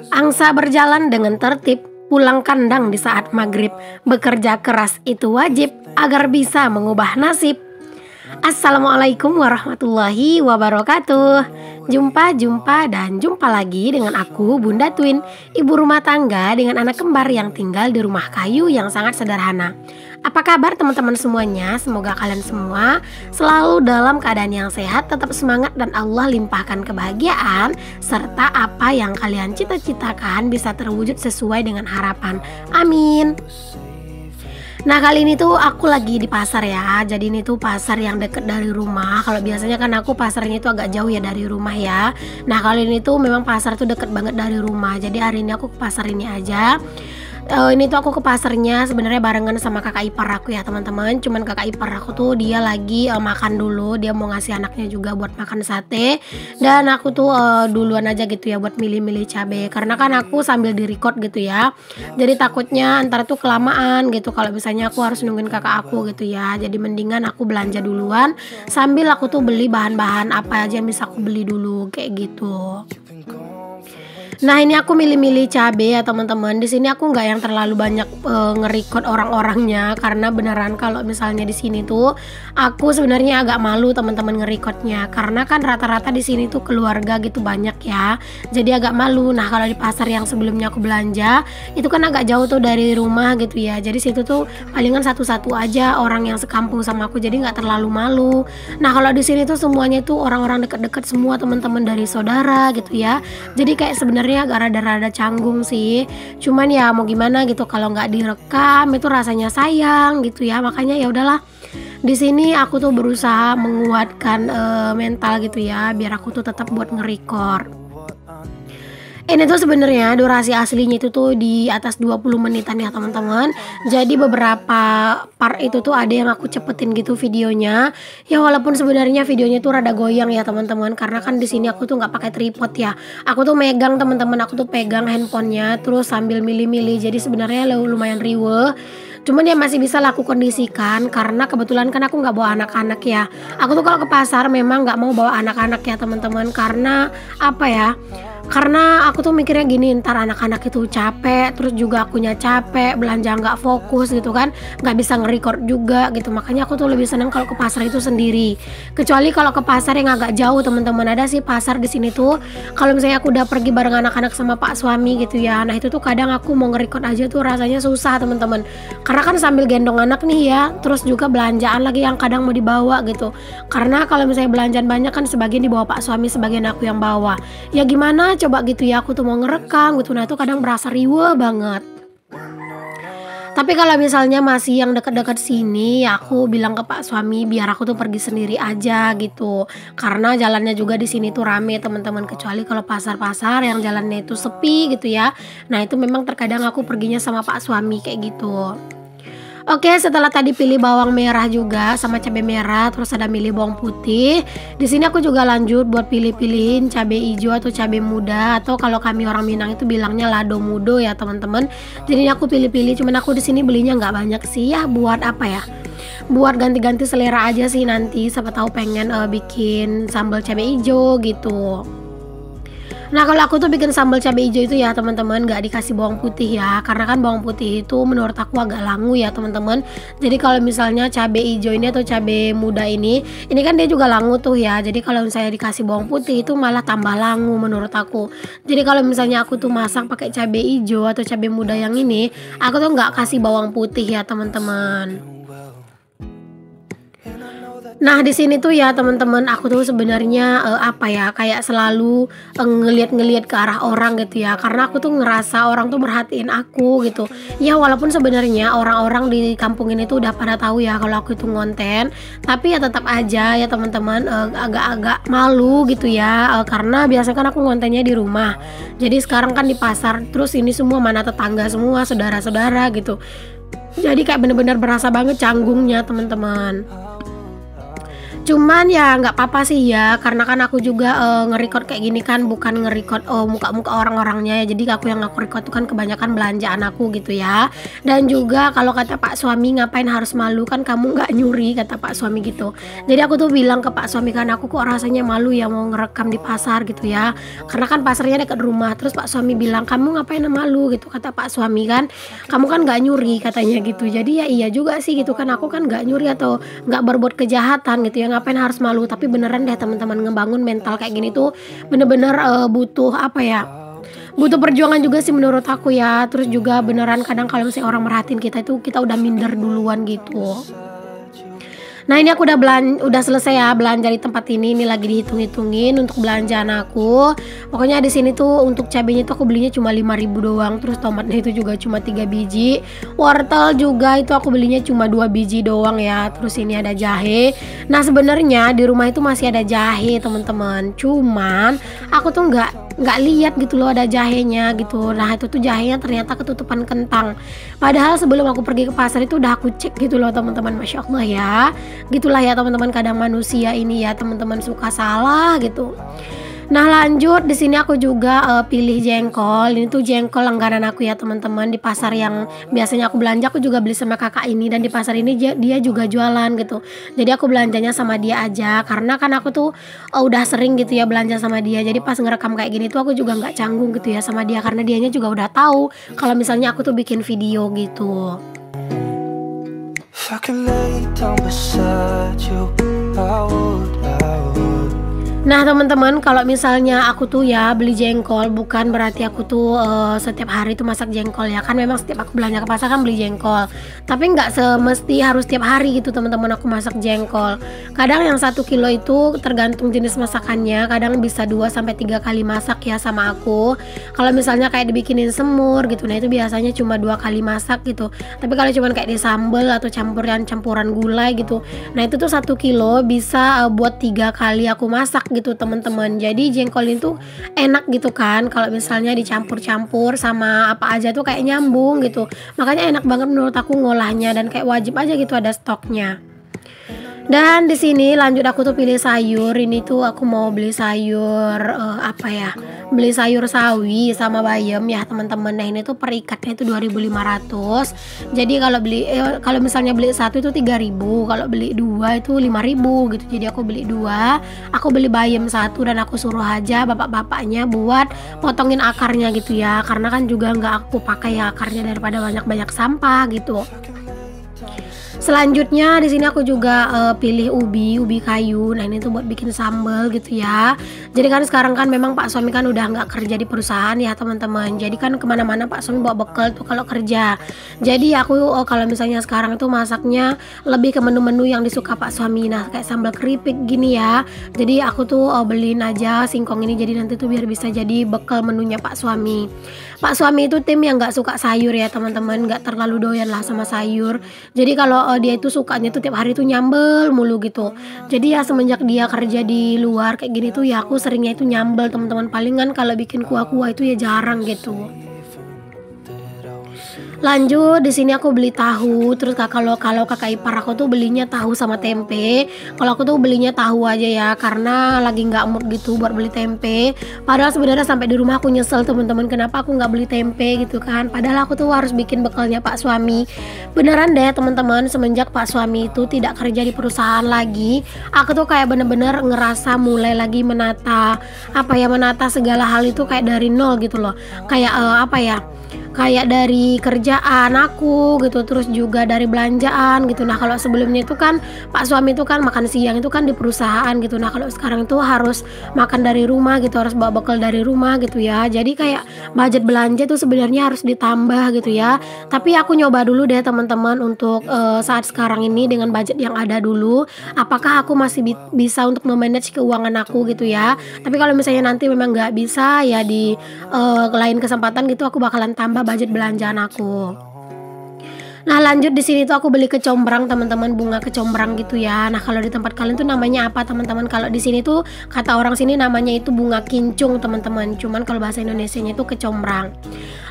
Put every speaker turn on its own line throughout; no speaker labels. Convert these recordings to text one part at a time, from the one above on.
Angsa berjalan dengan tertib, pulang kandang di saat maghrib. Bekerja keras itu wajib agar bisa mengubah nasib. Assalamualaikum warahmatullahi wabarakatuh. Jumpa lagi dengan aku, Bunda Twin, ibu rumah tangga dengan anak kembar yang tinggal di rumah kayu yang sangat sederhana. Apa kabar teman-teman semuanya? Semoga kalian semua selalu dalam keadaan yang sehat, tetap semangat, dan Allah limpahkan kebahagiaan serta apa yang kalian cita-citakan bisa terwujud sesuai dengan harapan. Amin. Nah, kali ini tuh aku lagi di pasar ya. Jadi ini tuh pasar yang deket dari rumah. Kalau biasanya kan aku pasarnya itu agak jauh ya dari rumah ya. Nah, kali ini tuh memang pasar tuh deket banget dari rumah. Jadi hari ini aku ke pasar ini aja. Ini tuh aku ke pasarnya sebenarnya barengan sama kakak ipar aku ya teman-teman. Cuman kakak ipar aku tuh dia lagi makan dulu. Dia mau ngasih anaknya juga buat makan sate. Dan aku tuh duluan aja gitu ya buat milih-milih cabai. Karena kan aku sambil di-record gitu ya. Jadi takutnya ntar tuh kelamaan gitu kalau misalnya aku harus nungguin kakak aku gitu ya. Jadi mendingan aku belanja duluan sambil aku tuh beli bahan-bahan apa aja yang bisa aku beli dulu kayak gitu. Nah, ini aku milih-milih cabai ya teman-teman. Di sini aku nggak yang terlalu banyak nge-record orang-orangnya karena beneran kalau misalnya di sini tuh aku sebenarnya agak malu teman-teman nge-recordnya karena kan rata-rata di sini tuh keluarga gitu banyak ya. Jadi agak malu. Nah, kalau di pasar yang sebelumnya aku belanja itu kan agak jauh tuh dari rumah gitu ya. Jadi situ tuh palingan satu-satu aja orang yang sekampung sama aku. Jadi nggak terlalu malu. Nah, kalau di sini tuh semuanya tuh orang-orang deket-deket semua teman-teman dari saudara gitu ya. Jadi kayak sebenarnya agak rada-rada canggung sih, cuman ya mau gimana gitu kalau nggak direkam itu rasanya sayang gitu ya. Makanya ya udahlah, di sini aku tuh berusaha menguatkan mental gitu ya biar aku tuh tetap buat nge-record. Ini tuh sebenarnya durasi aslinya itu tuh di atas 20 menitan ya teman-teman. Jadi beberapa part itu tuh ada yang aku cepetin gitu videonya. Ya walaupun sebenarnya videonya tuh rada goyang ya teman-teman karena kan di sini aku tuh nggak pakai tripod ya. Aku tuh megang teman-teman, aku tuh pegang handphonenya terus sambil milih-milih. Jadi sebenarnya lumayan riweh. Cuman ya masih bisa lah aku kondisikan karena kebetulan kan aku nggak bawa anak-anak ya. Aku tuh kalau ke pasar memang nggak mau bawa anak-anak ya teman-teman karena apa ya? Karena aku tuh mikirnya gini, ntar anak-anak itu capek, terus juga akunya capek, belanja nggak fokus gitu kan, nggak bisa nge-record juga gitu. Makanya aku tuh lebih seneng kalau ke pasar itu sendiri. Kecuali kalau ke pasar yang agak jauh teman-teman, ada sih pasar di sini tuh. Kalau misalnya aku udah pergi bareng anak-anak sama pak suami gitu ya, nah itu tuh kadang aku mau nge-record aja tuh rasanya susah teman-teman. Karena kan sambil gendong anak nih ya, terus juga belanjaan lagi yang kadang mau dibawa gitu. Karena kalau misalnya belanjaan banyak kan sebagian dibawa pak suami, sebagian aku yang bawa. Ya gimana coba gitu ya, aku tuh mau ngerekam gitu. Nah itu kadang berasa riweh banget. Tapi kalau misalnya masih yang dekat-dekat sini ya aku bilang ke pak suami biar aku tuh pergi sendiri aja gitu. Karena jalannya juga di sini tuh rame teman-teman, kecuali kalau pasar-pasar yang jalannya itu sepi gitu ya. Nah itu memang terkadang aku perginya sama pak suami kayak gitu. Oke, setelah tadi pilih bawang merah juga sama cabai merah, terus ada milih bawang putih. Di sini aku juga lanjut buat pilih-pilihin cabai hijau atau cabai muda, atau kalau kami orang Minang itu bilangnya lado mudo ya teman-teman. Jadi aku pilih-pilih, cuman aku di sini belinya nggak banyak sih ya, buat apa ya? Buat ganti-ganti selera aja sih nanti. Siapa tahu pengen bikin sambal cabai hijau gitu. Nah kalau aku tuh bikin sambal cabai hijau itu ya teman-teman nggak dikasih bawang putih ya, karena kan bawang putih itu menurut aku agak langu ya teman-teman. Jadi kalau misalnya cabai hijau ini atau cabai muda ini kan dia juga langu tuh ya. Jadi kalau misalnya dikasih bawang putih itu malah tambah langu menurut aku. Jadi kalau misalnya aku tuh masak pakai cabai hijau atau cabai muda yang ini, aku tuh nggak kasih bawang putih ya teman-teman. Nah di sini tuh ya teman-teman aku tuh sebenarnya apa ya kayak selalu ngeliat-ngeliat ke arah orang gitu ya, karena aku tuh ngerasa orang tuh merhatiin aku gitu ya. Walaupun sebenarnya orang-orang di kampung ini tuh udah pada tahu ya kalau aku itu ngonten, tapi ya tetap aja ya teman-teman agak-agak malu gitu ya, karena biasanya kan aku ngontennya di rumah. Jadi sekarang kan di pasar, terus ini semua mana tetangga semua, saudara-saudara gitu. Jadi kayak bener-bener berasa banget canggungnya teman-teman. Cuman ya nggak apa-apa sih ya, karena kan aku juga nge-record kayak gini kan bukan nge-record muka-muka orang-orangnya ya. Jadi aku record tuh kan kebanyakan belanjaan aku gitu ya. Dan juga kalau kata Pak suami, ngapain harus malu, kan kamu nggak nyuri, kata Pak suami gitu. Jadi aku tuh bilang ke Pak suami, kan aku kok rasanya malu ya mau ngerekam di pasar gitu ya, karena kan pasarnya dekat rumah. Terus Pak suami bilang, kamu ngapain malu gitu, kata Pak suami, kan kamu kan nggak nyuri, katanya gitu. Jadi ya iya juga sih gitu kan, aku kan nggak nyuri atau nggak berbuat kejahatan gitu ya, ngapain harus malu. Tapi beneran deh teman-teman, ngebangun mental kayak gini tuh bener-bener butuh apa ya, butuh perjuangan juga sih menurut aku ya. Terus juga beneran kadang kalau misalnya orang merhatiin kita itu kita udah minder duluan gitu. Nah ini aku udah selesai ya belanja di tempat ini. Ini lagi dihitung-hitungin untuk belanjaan aku. Pokoknya di sini tuh untuk cabenya tuh aku belinya cuma 5.000 doang. Terus tomatnya itu juga cuma 3 biji. Wortel juga itu aku belinya cuma 2 biji doang ya. Terus ini ada jahe. Nah sebenarnya di rumah itu masih ada jahe teman-teman. Cuman aku tuh nggak lihat gitu loh ada jahenya gitu. Nah itu tuh jahenya ternyata ketutupan kentang. Padahal sebelum aku pergi ke pasar itu udah aku cek gitu loh teman-teman. Masya Allah ya. Gitulah ya teman-teman, kadang manusia ini ya teman-teman suka salah gitu. Nah lanjut di sini aku juga pilih jengkol. Ini tuh jengkol langganan aku ya teman-teman. Di pasar yang biasanya aku belanja aku juga beli sama kakak ini, dan di pasar ini dia juga jualan gitu. Jadi aku belanjanya sama dia aja karena kan aku tuh udah sering gitu ya belanja sama dia. Jadi pas ngerekam kayak gini tuh aku juga nggak canggung gitu ya sama dia, karena dianya juga udah tahu kalau misalnya aku tuh bikin video gitu. If I could lay down beside you, I would. Nah teman-teman, kalau misalnya aku tuh ya beli jengkol, bukan berarti aku tuh setiap hari tuh masak jengkol ya. Kan memang setiap aku belanja ke pasar kan beli jengkol, tapi nggak semesti harus setiap hari gitu teman-teman aku masak jengkol. Kadang yang 1 kilo itu tergantung jenis masakannya, kadang bisa 2-3 kali masak ya sama aku. Kalau misalnya kayak dibikinin semur gitu, nah itu biasanya cuma 2 kali masak gitu. Tapi kalau cuman kayak disambel atau campuran gulai gitu, nah itu tuh 1 kilo bisa buat 3 kali aku masak gitu teman-teman. Jadi jengkol itu enak gitu kan kalau misalnya dicampur-campur sama apa aja tuh kayak nyambung gitu. Makanya enak banget menurut aku ngolahnya, dan kayak wajib aja gitu ada stoknya. Dan di sini lanjut aku tuh pilih sayur. Ini tuh aku mau beli sayur apa ya? Beli sayur sawi sama bayam ya teman-teman. Nah ini tuh per ikatnya itu 2.500. Jadi kalau misalnya beli satu itu 3.000, kalau beli 2 itu 5.000 gitu. Jadi aku beli 2, aku beli bayam 1, dan aku suruh aja bapak-bapaknya buat potongin akarnya gitu ya. Karena kan juga nggak aku pakai ya akarnya, daripada banyak-banyak sampah gitu. Selanjutnya di sini aku juga pilih ubi kayu. Nah ini tuh buat bikin sambal gitu ya. Jadi kan sekarang kan memang Pak suami kan udah nggak kerja di perusahaan ya teman-teman. Jadi kan kemana-mana Pak suami bawa bekal tuh kalau kerja. Jadi aku kalau misalnya sekarang itu masaknya lebih ke menu-menu yang disuka Pak suami. Nah kayak sambal keripik gini ya. Jadi aku tuh beliin aja singkong ini, jadi nanti tuh biar bisa jadi bekal menunya Pak suami. Pak suami itu tim yang nggak suka sayur ya teman-teman, nggak terlalu doyan lah sama sayur. Jadi kalau dia itu sukanya tuh tiap hari tuh nyambel mulu gitu. Jadi ya semenjak dia kerja di luar kayak gini tuh ya aku seringnya itu nyambel teman-teman. Palingan kalau bikin kuah-kuah itu ya jarang gitu. Lanjut di sini aku beli tahu. Terus kalau kakak ipar aku tuh belinya tahu sama tempe. Kalau aku tuh belinya tahu aja ya, karena lagi nggak mood gitu buat beli tempe. Padahal sebenarnya sampai di rumah aku nyesel teman-teman, kenapa aku nggak beli tempe gitu kan. Padahal aku tuh harus bikin bekalnya Pak suami. Beneran deh teman-teman, semenjak Pak suami itu tidak kerja di perusahaan lagi, aku tuh kayak bener-bener ngerasa mulai lagi menata segala hal itu kayak dari nol gitu loh. Kayak kayak dari kerjaan aku gitu, terus juga dari belanjaan gitu. Nah kalau sebelumnya itu kan Pak suami itu kan makan siang itu kan di perusahaan gitu. Nah kalau sekarang itu harus makan dari rumah gitu, harus bawa bekal dari rumah gitu ya. Jadi kayak budget belanja tuh sebenarnya harus ditambah gitu ya. Tapi aku nyoba dulu deh teman-teman untuk saat sekarang ini dengan budget yang ada dulu, apakah aku masih bisa untuk memanage keuangan aku gitu ya. Tapi kalau misalnya nanti memang nggak bisa ya, di lain kesempatan gitu aku bakalan tambah budget belanjaan aku. Nah lanjut di sini tuh aku beli kecombrang teman-teman, bunga kecombrang gitu ya. Nah kalau di tempat kalian tuh namanya apa teman-teman? Kalau di sini tuh kata orang sini namanya itu bunga kincung teman-teman. Cuman kalau bahasa Indonesianya itu kecombrang.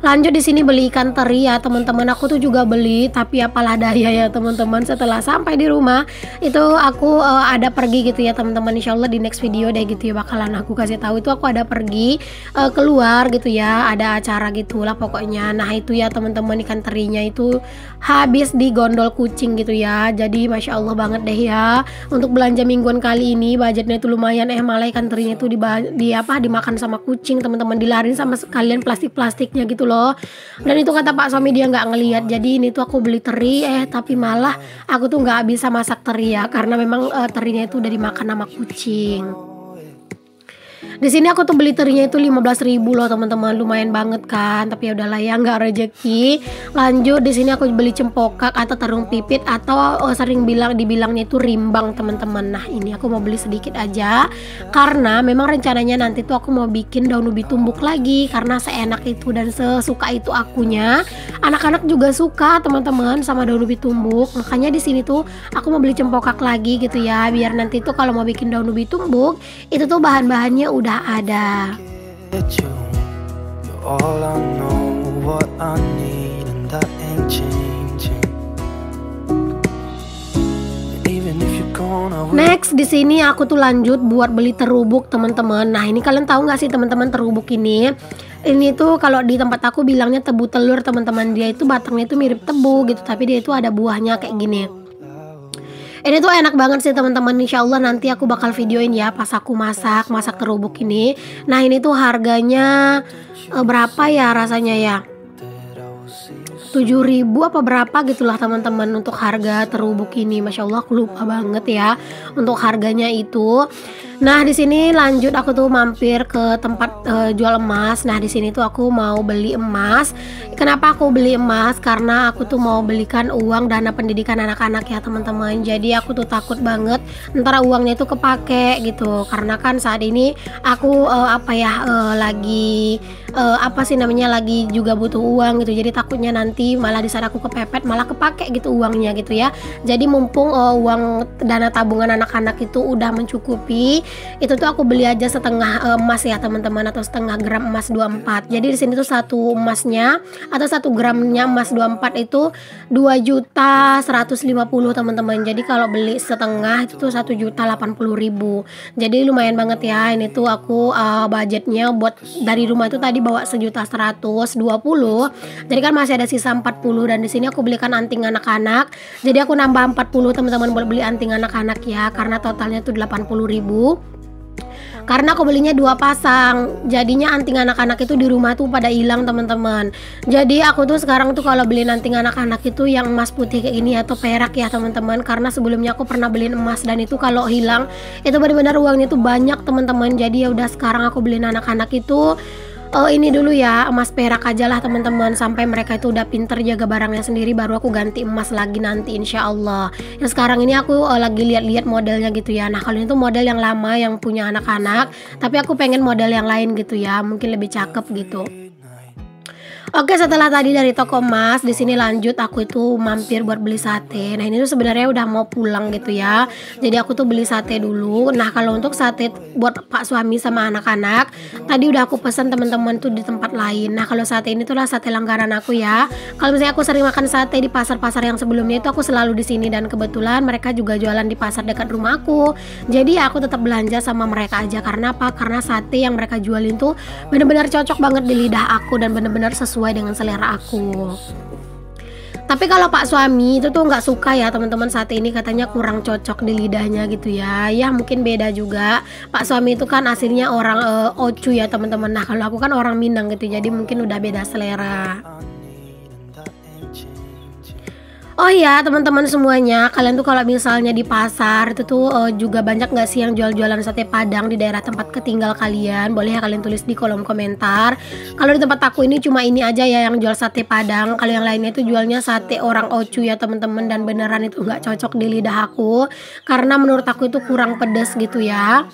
Lanjut di sini beli ikan teri ya teman-teman. Aku tuh juga beli, tapi apalah daya ya teman-teman. Setelah sampai di rumah itu aku ada pergi gitu ya teman-teman. Insya Allah di next video deh gitu ya bakalan aku kasih tahu itu aku ada pergi keluar gitu ya. Ada acara gitulah pokoknya. Nah itu ya teman-teman, ikan terinya itu habis di gondol kucing gitu ya. Jadi masya Allah banget deh ya. Untuk belanja mingguan kali ini budgetnya itu lumayan, malah ikan terinya itu dimakan sama kucing teman-teman, dilarin sama sekalian plastiknya gitu loh. Dan itu kata Pak suami dia nggak ngelihat. Jadi ini tuh aku beli teri tapi malah aku tuh nggak bisa masak teri ya, karena memang terinya itu udah dimakan sama kucing. Di sini aku tuh beli terinya itu 15.000 loh teman-teman, lumayan banget kan, tapi ya udahlah ya, nggak rezeki. Lanjut di sini aku beli cempokak atau terung pipit atau dibilangnya itu rimbang teman-teman. Nah ini aku mau beli sedikit aja karena memang rencananya nanti tuh aku mau bikin daun ubi tumbuk lagi, karena seenak itu dan sesuka itu akunya. Anak-anak juga suka teman-teman sama daun ubi tumbuk, makanya di sini tuh aku mau beli cempokak lagi gitu ya, biar nanti tuh kalau mau bikin daun ubi tumbuk itu tuh bahan-bahannya udah ada. Next di sini aku tuh lanjut buat beli terubuk teman-teman. Nah ini kalian tahu nggak sih teman-teman terubuk ini? Ini tuh kalau di tempat aku bilangnya tebu telur teman-teman. Dia itu batangnya itu mirip tebu gitu, tapi dia itu ada buahnya kayak gini. Ini tuh enak banget sih teman-teman. Insya Allah nanti aku bakal videoin ya pas aku masak terubuk ini. Nah ini tuh harganya berapa ya rasanya ya, 7.000 apa berapa gitulah teman-teman untuk harga terubuk ini. Masya Allah aku lupa banget ya untuk harganya itu. Nah di sini lanjut aku tuh mampir ke tempat jual emas. Nah di sini tuh aku mau beli emas. Kenapa aku beli emas? Karena aku tuh mau belikan uang dana pendidikan anak-anak ya teman-teman. Jadi aku tuh takut banget ntar uangnya itu kepake gitu. Karena kan saat ini aku lagi lagi juga butuh uang gitu. Jadi takutnya nanti malah di saat aku kepepet malah kepake gitu uangnya gitu ya. Jadi mumpung uang dana tabungan anak-anak itu udah mencukupi, itu tuh aku beli aja setengah emas ya teman-teman, atau setengah gram emas 24. Jadi di sini tuh satu emasnya atau 1 gramnya emas 24 itu 2.150.000 teman-teman. Jadi kalau beli setengah itu tuh 1.080.000. Jadi lumayan banget ya. Ini tuh aku budgetnya buat dari rumah itu tadi bawa 1.120.000. Jadi kan masih ada sisa 40, dan di sini aku belikan anting anak-anak. Jadi aku nambah 40 teman-teman buat beli anting anak-anak ya, karena totalnya tuh 80.000. Karena aku belinya 2 pasang, jadinya anting anak-anak itu di rumah tuh pada hilang teman-teman. Jadi aku tuh sekarang tuh kalau beli anting anak-anak itu yang emas putih kayak gini atau perak ya teman-teman. Karena sebelumnya aku pernah beliin emas dan itu kalau hilang itu benar-benar uangnya tuh banyak teman-teman. Jadi ya udah sekarang aku beliin anak-anak itu ini dulu ya, emas perak aja lah teman-teman, sampai mereka itu udah pinter jaga barangnya sendiri, baru aku ganti emas lagi nanti insya Allah. Yang sekarang ini aku lagi lihat-lihat modelnya gitu ya. Nah kalau itu model yang lama yang punya anak-anak, tapi aku pengen model yang lain gitu ya, mungkin lebih cakep gitu. Oke, setelah tadi dari toko emas, di sini lanjut aku itu mampir buat beli sate. Nah ini tuh sebenarnya udah mau pulang gitu ya. Jadi aku tuh beli sate dulu. Nah kalau untuk sate buat Pak suami sama anak-anak, tadi udah aku pesan teman-teman tuh di tempat lain. Nah kalau sate ini tuh lah sate langganan aku ya. Kalau misalnya aku sering makan sate di pasar-pasar yang sebelumnya itu aku selalu di sini, dan kebetulan mereka juga jualan di pasar dekat rumah aku. Jadi aku tetap belanja sama mereka aja. Karena apa? Karena sate yang mereka jualin tuh bener-bener cocok banget di lidah aku dan bener-bener sesuai dengan selera aku. Tapi kalau Pak suami itu tuh nggak suka ya teman-teman, sate ini katanya kurang cocok di lidahnya gitu ya. Ya mungkin beda juga. Pak suami itu kan aslinya orang Ocu ya teman-teman. Nah kalau aku kan orang Minang gitu, jadi mungkin udah beda selera. Oh iya teman-teman semuanya, kalian tuh kalau misalnya di pasar itu tuh juga banyak nggak sih yang jual-jualan sate Padang di daerah tempat ketinggal kalian? Boleh ya kalian tulis di kolom komentar. Kalau di tempat aku ini cuma ini aja ya yang jual sate Padang. Kalau yang lainnya itu jualnya sate orang Ocu ya teman-teman, dan beneran itu nggak cocok di lidah aku karena menurut aku itu kurang pedas gitu ya.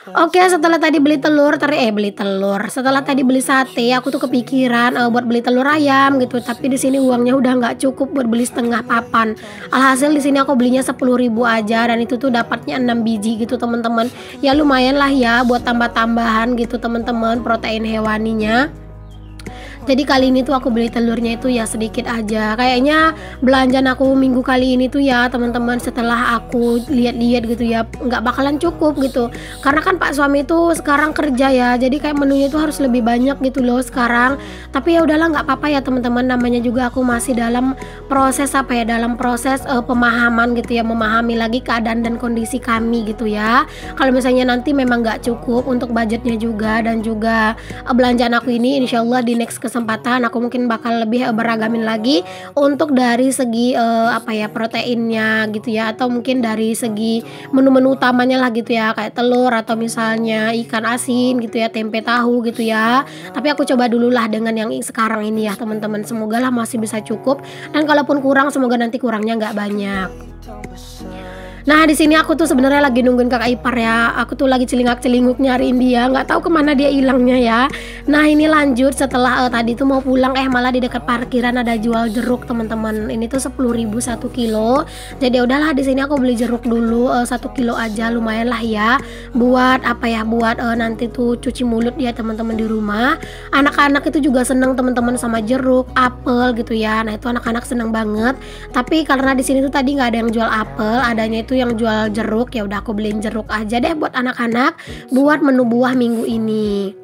Oke, setelah tadi setelah tadi beli sate, aku tuh kepikiran buat beli telur ayam gitu. Tapi di sini uangnya udah nggak cukup buat beli setengah papan. Alhasil di sini aku belinya 10.000 aja, dan itu tuh dapatnya 6 biji gitu teman-teman. Ya lumayan lah ya buat tambah-tambahan gitu teman-teman, protein hewaninya. Jadi kali ini tuh aku beli telurnya itu ya sedikit aja. Kayaknya belanjaan aku minggu kali ini tuh ya teman-teman, setelah aku lihat-lihat gitu ya, nggak bakalan cukup gitu. Karena kan Pak suami itu sekarang kerja ya, jadi kayak menunya itu harus lebih banyak gitu loh sekarang. Tapi ya udahlah, nggak apa-apa ya teman-teman, namanya juga aku masih dalam proses pemahaman gitu ya, memahami lagi keadaan dan kondisi kami gitu ya. Kalau misalnya nanti memang nggak cukup untuk budgetnya juga dan juga belanjaan aku ini, insya Allah di next kesempatan aku mungkin bakal lebih beragamin lagi untuk dari segi proteinnya gitu ya, atau mungkin dari segi menu-menu utamanya lah gitu ya, kayak telur atau misalnya ikan asin gitu ya, tempe tahu gitu ya. Tapi aku coba dulu lah dengan yang sekarang ini ya teman-teman, semoga lah masih bisa cukup, dan kalaupun kurang semoga nanti kurangnya nggak banyak. Nah di sini aku tuh sebenarnya lagi nungguin kakak ipar ya. Aku tuh lagi celingak-celinguk nyariin dia, nggak tahu kemana dia hilangnya ya. Nah ini lanjut setelah tadi tuh mau pulang, malah di dekat parkiran ada jual jeruk teman-teman. Ini tuh 10.000 1 kilo. Jadi udahlah di sini aku beli jeruk dulu 1 kilo aja, lumayan lah ya. Buat nanti tuh cuci mulut ya teman-teman di rumah. Anak-anak itu juga seneng teman-teman sama jeruk, apel gitu ya. Nah itu anak-anak seneng banget. Tapi karena di sini tuh tadi nggak ada yang jual apel, adanya itu yang jual jeruk, ya udah aku beliin jeruk aja deh buat anak-anak buat menu buah minggu ini.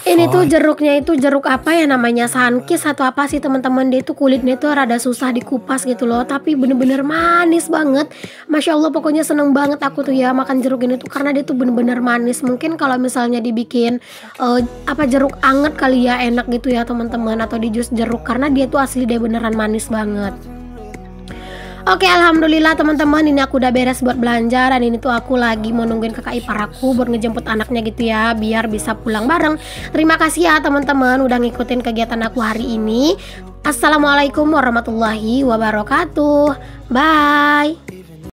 Ini tuh jeruknya itu jeruk apa ya namanya, sunkist atau apa sih teman-teman. Dia itu kulitnya itu rada susah dikupas gitu loh, tapi bener-bener manis banget. Masya Allah, pokoknya seneng banget aku tuh ya makan jeruk ini tuh, karena dia tuh bener-bener manis. Mungkin kalau misalnya dibikin jeruk anget kali ya enak gitu ya teman-teman, atau di jus jeruk, karena dia tuh asli dia beneran manis banget. Oke, alhamdulillah teman-teman, ini aku udah beres buat belanja, dan ini tuh aku lagi mau nungguin kakak ipar aku buat ngejemput anaknya gitu ya, biar bisa pulang bareng. Terima kasih ya teman-teman udah ngikutin kegiatan aku hari ini. Assalamualaikum warahmatullahi wabarakatuh. Bye.